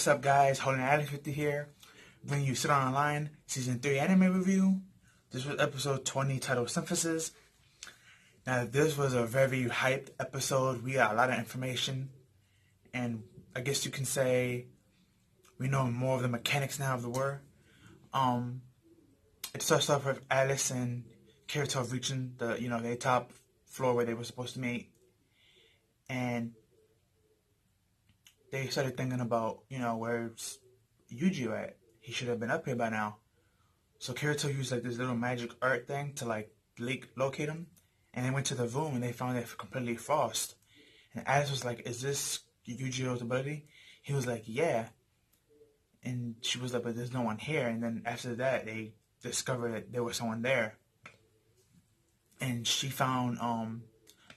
What's up, guys? Holding Alex with you here, bringing you Sit On Online Season 3 anime review. This was episode 20 titled Synthesis. Now, this was a very hyped episode. We got a lot of information, and I guess you can say we know more of the mechanics now of the war. It starts off with Alice and Kirito reaching the top floor where they were supposed to meet, and they started thinking about, where's Eugeo at? He should have been up here by now. So Kirito used this little magic art thing to locate him, and they went to the room and they found it completely frost. And Alice was like, "Is this Eugeo's ability?" He was like, "Yeah." And she was like, "But there's no one here." And then after that, they discovered that there was someone there, and she found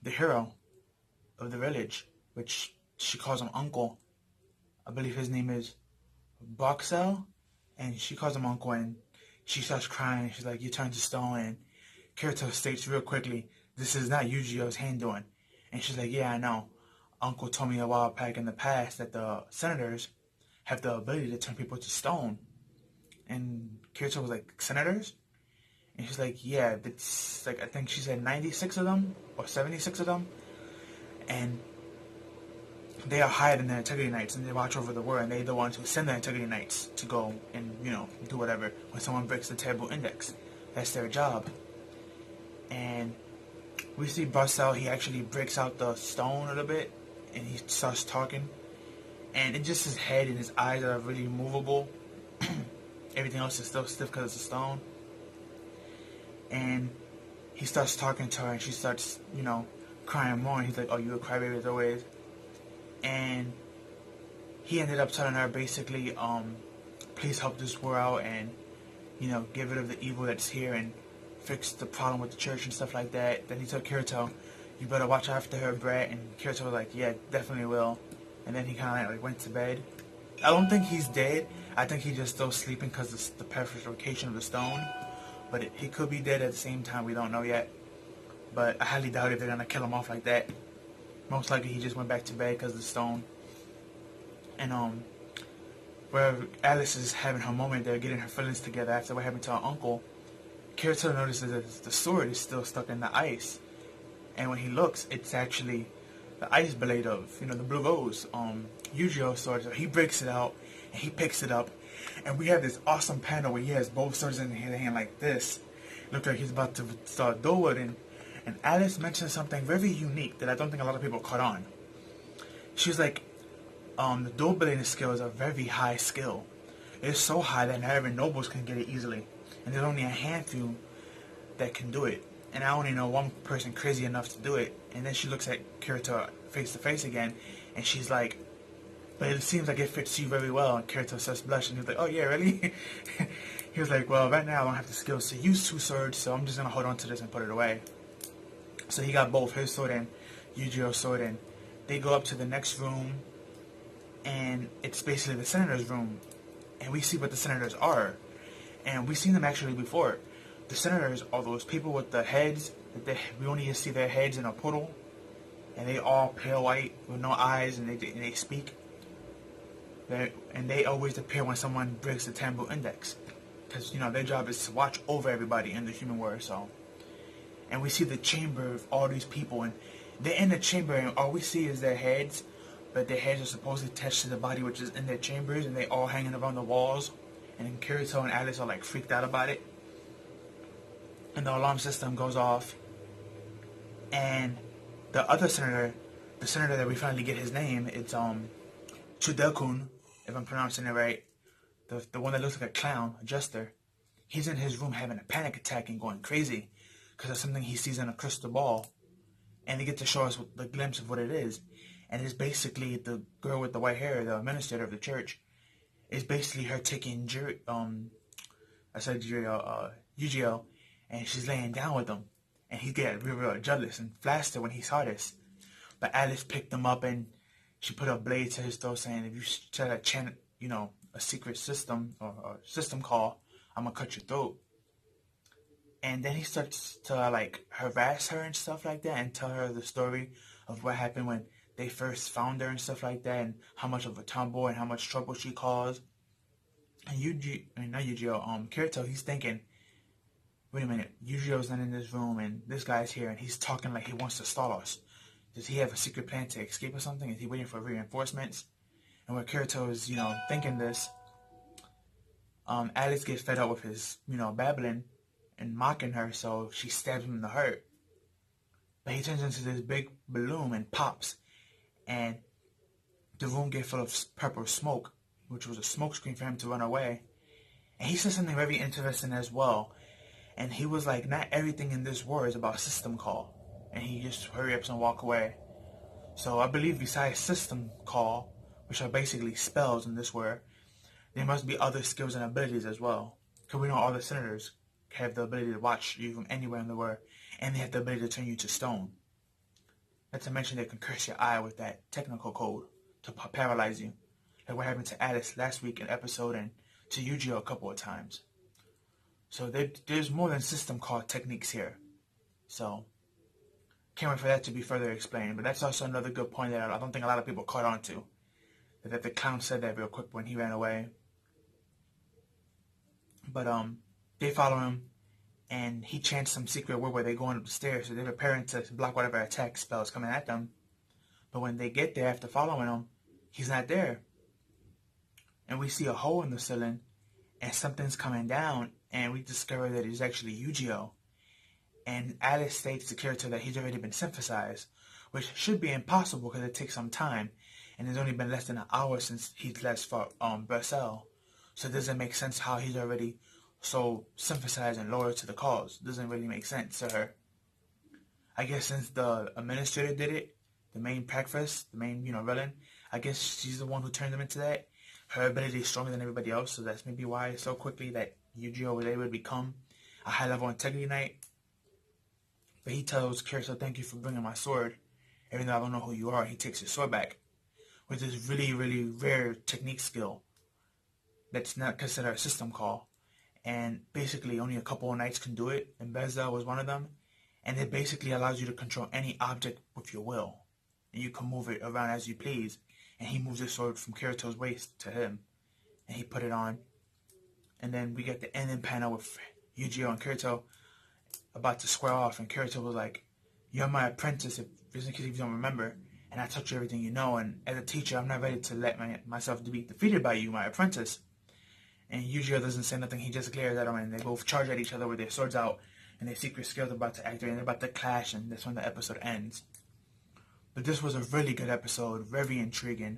the hero of the village, which she calls him Uncle. I believe his name is Boxel, and she calls him Uncle, and she starts crying. She's like, "You turned to stone." And Kirito states real quickly, "This is not Eugeo's hand doing." And she's like, "Yeah, I know. Uncle told me a while back in the past that the senators have the ability to turn people to stone." And Kirito was like, "Senators?" And she's like, "Yeah, it's I think she said 96 of them or 76 of them. And they are higher than the Integrity Knights, and they watch over the world, and they're the ones who send the Integrity Knights to go and, do whatever when someone breaks the Terrible Index. That's their job." And we see Barcel, he actually breaks out the stone a little bit, and he starts talking. And it's just his head and his eyes that are really movable. Everything else is still stiff because it's a stone. And he starts talking to her, and she starts, crying more. And he's like, "Oh, you a crybaby as always." And he ended up telling her basically, please help this war out and, get rid of the evil that's here and fix the problem with the church and stuff like that. Then he told Kirito, "You better watch after her, Brett." And Kirito was like, "Yeah, definitely will." And then he kind of went to bed. I don't think he's dead. I think he's just still sleeping because of the purification of the stone. But he could be dead at the same time. We don't know yet. But I highly doubt if they're going to kill him off like that. Most likely he just went back to bed because of the stone. And where Alice is having her moment, they're getting her feelings together after what happened to her uncle. Kirito notices that the sword is still stuck in the ice. And when he looks, it's actually the ice blade of, the blue rose, Eugeo's sword. So he breaks it out and he picks it up. And we have this awesome panel where he has both swords in his hand like this. It looks like he's about to start dueling. And Alice mentioned something very unique that I don't think a lot of people caught on. She was like, the dual blading skills are very high skill. It's so high that not even nobles can get it easily. And there's only a handful that can do it. And I only know one person crazy enough to do it. And then she looks at Kirito face to face again, and she's like, "But it seems like it fits you very well." And Kirito starts blushing. He's like, "Oh yeah, really?" He was like, "Well, right now I don't have the skills to use two swords, so I'm just going to hold on to this and put it away." So he got both his sword and Eugeo's sword, and they go up to the next room, and it's basically the senator's room. And we see what the senators are. And we've seen them actually before. The senators are those people with the heads, we only see their heads in a puddle, and they all pale white with no eyes, and they speak. And they always appear when someone breaks the Terrible Index. Because, their job is to watch over everybody in the human world, so. And we see the chamber of all these people, and they're in the chamber, and all we see is their heads, but their heads are supposedly attached to the body, which is in their chambers, and they all hanging around the walls. And then Kirito and Alice are freaked out about it. And the alarm system goes off, and the other senator, the senator that we finally get his name, it's Chudekun, if I'm pronouncing it right, the one that looks like a clown, a jester. He's in his room having a panic attack and going crazy because of something he sees in a crystal ball. And they get to show us the glimpse of what it is. And it's basically the girl with the white hair, the administrator of the church. It's basically her taking Eugeo, and she's laying down with him. And he get real jealous and flashed when he saw this. But Alice picked him up, and she put a blade to his throat, saying, "If you try to chant, a secret system or a system call, I'm gonna cut your throat." And then he starts to harass her and stuff like that, and tell her the story of what happened when they first found her and stuff like that, and how much of a tomboy and how much trouble she caused. And Kirito, he's thinking, wait a minute, Eugeo's not in this room, and this guy's here, and he's talking like he wants to stall us. Does he have a secret plan to escape or something? Is he waiting for reinforcements? And when Kirito is, thinking this, Alice gets fed up with his, babbling and mocking her, so she stabs him in the heart. But he turns into this big balloon and pops, and the room gets full of purple smoke, which was a smoke screen for him to run away. And he said something very interesting as well. And he was like, not everything in this war is about system call. And he just hurry up and walk away. So I believe besides system call, which are basically spells in this war, there must be other skills and abilities as well. Because we know all the senators have the ability to watch you from anywhere in the world, and they have the ability to turn you to stone. Not to mention they can curse your eye with that technical code to paralyze you. Like what happened to Alice last week in episode, and to Eugeo a couple of times. So there's more than system call techniques here. So can't wait for that to be further explained. But that's also another good point that I don't think a lot of people caught on to. That the clown said that real quick when he ran away. But they follow him, and he chants some secret word where they're going up the stairs, so they're preparing to block whatever attack spells coming at them. But when they get there after following him, he's not there. And we see a hole in the ceiling, and something's coming down, and we discover that it's actually Eugeo. And Alice states to Kirito that he's already been synthesized, which should be impossible because it takes some time, and it's only been less than an hour since he's last fought Bercel. So it doesn't make sense how he's already so synthesized and loyal to the cause. It doesn't really make sense to her. I guess since the administrator did it, the main breakfast, the main, villain, I guess she's the one who turned him into that. Her ability is stronger than everybody else, so that's maybe why so quickly that Eugeo was able to become a high-level integrity knight. But he tells Kirito, thank you for bringing my sword. Even though I don't know who you are, he takes his sword back. With this really, really rare technique skill that's not considered a system call. And basically only a couple of knights can do it, and Bezda was one of them. And it basically allows you to control any object with your will. And you can move it around as you please. And he moves his sword from Kirito's waist to him. And he put it on. And then we get the ending panel with Eugeo and Kirito about to square off. And Kirito was like, you're my apprentice, just in case you don't remember. And I taught you everything you know. And as a teacher, I'm not ready to let myself be defeated by you, my apprentice. And Eugeo doesn't say nothing. He just glares at him. And they both charge at each other with their swords out. And their secret skills are about to activate. And they're about to clash. And that's when the episode ends. But this was a really good episode, very intriguing.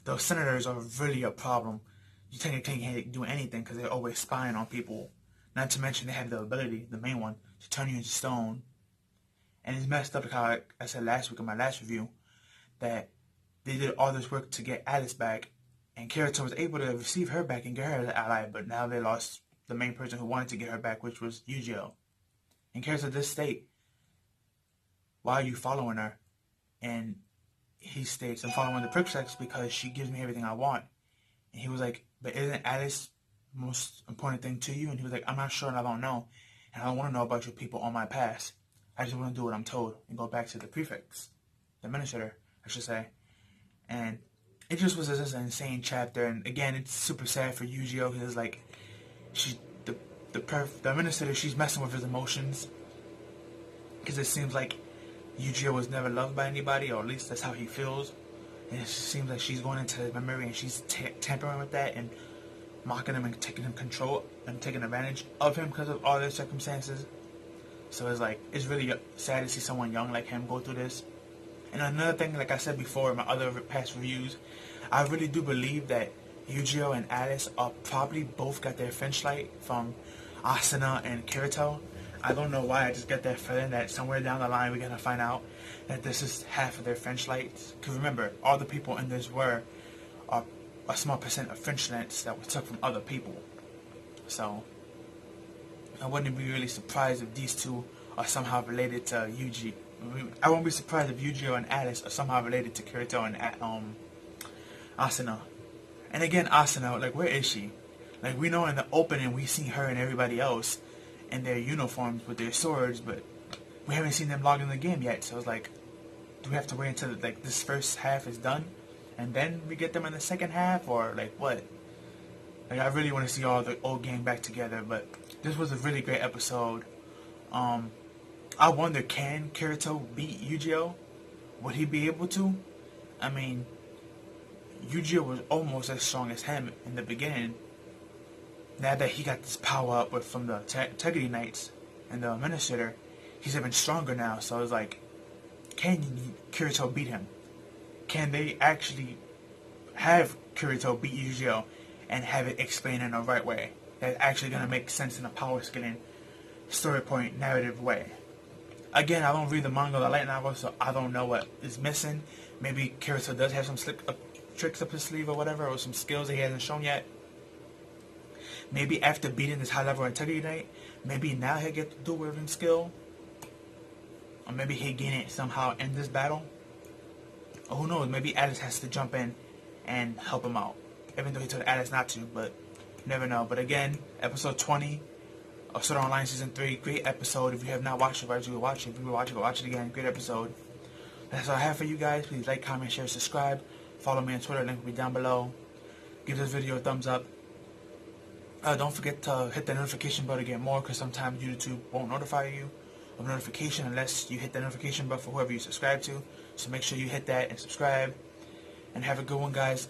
Those senators are really a problem. You technically can't do anything because they're always spying on people. Not to mention they have the ability, the main one, to turn you into stone. And it's messed up, like how I said last week in my last review, that they did all this work to get Alice back, and Kirito was able to receive her back and get her as an ally, but now they lost the main person who wanted to get her back, which was Eugeo. And Kirito did state, why are you following her? And he states, I'm following the princess because she gives me everything I want. And he was like, but isn't Alice the most important thing to you? And he was like, I'm not sure and I don't know. And I don't want to know about your people on my past. I just want to do what I'm told and go back to the prefects. The administrator, I should say. And it just was just an insane chapter. And again, it's super sad for Eugeo because like, the administrator, she's messing with his emotions. Because it seems like Eugeo was never loved by anybody, or at least that's how he feels. And it just seems like she's going into his memory and she's tampering with that and mocking him and taking him control and taking advantage of him because of all their circumstances. So it's like, it's really sad to see someone young like him go through this. And another thing, like I said before in my other past reviews, I really do believe that Eugeo and Alice are probably both got their French light from Asuna and Kirito. I don't know why, I just get that feeling that somewhere down the line we're going to find out that this is half of their French lights. Because remember, all the people in this were a small percent of French lights that were took from other people. So, I wouldn't be really surprised if these two are somehow related to Eugeo. I won't be surprised if Eugeo and Alice are somehow related to Kirito and Asuna. And again, Asuna, like, where is she? Like, we know in the opening we see her and everybody else in their uniforms with their swords, but we haven't seen them log in the game yet. So it's like, do we have to wait until like this first half is done, and then we get them in the second half, or like what? Like I really want to see all the old gang back together. But this was a really great episode. I wonder, can Kirito beat Eugeo? Would he be able to? I mean, Eugeo was almost as strong as him in the beginning. Now that he got this power up from the Integrity Knights and the Administrator, he's even stronger now. So it's like, can Kirito beat him? Can they actually have Kirito beat Eugeo and have it explained in the right way? That's actually going to make sense in a power scaling, story point, narrative way. Again, I don't read the manga or the light novel, so I don't know what is missing. Maybe Kirito does have some tricks up his sleeve or whatever, or some skills that he hasn't shown yet. Maybe after beating this high-level Integrity Knight, maybe now he'll get the dual-wielding skill. Or maybe he'll gain it somehow in this battle. Or who knows, maybe Alice has to jump in and help him out. Even though he told Alice not to, but you never know. But again, episode 20 of Sword Art Online Season 3, great episode. If you have not watched it, why don't you go watch it? If you watch it, go watch it again. Great episode. That's all I have for you guys. Please like, comment, share, subscribe. Follow me on Twitter, link will be down below. Give this video a thumbs up. Don't forget to hit the notification bell to get more, because sometimes YouTube won't notify you of notification unless you hit the notification bell for whoever you subscribe to. So make sure you hit that and subscribe. And have a good one, guys.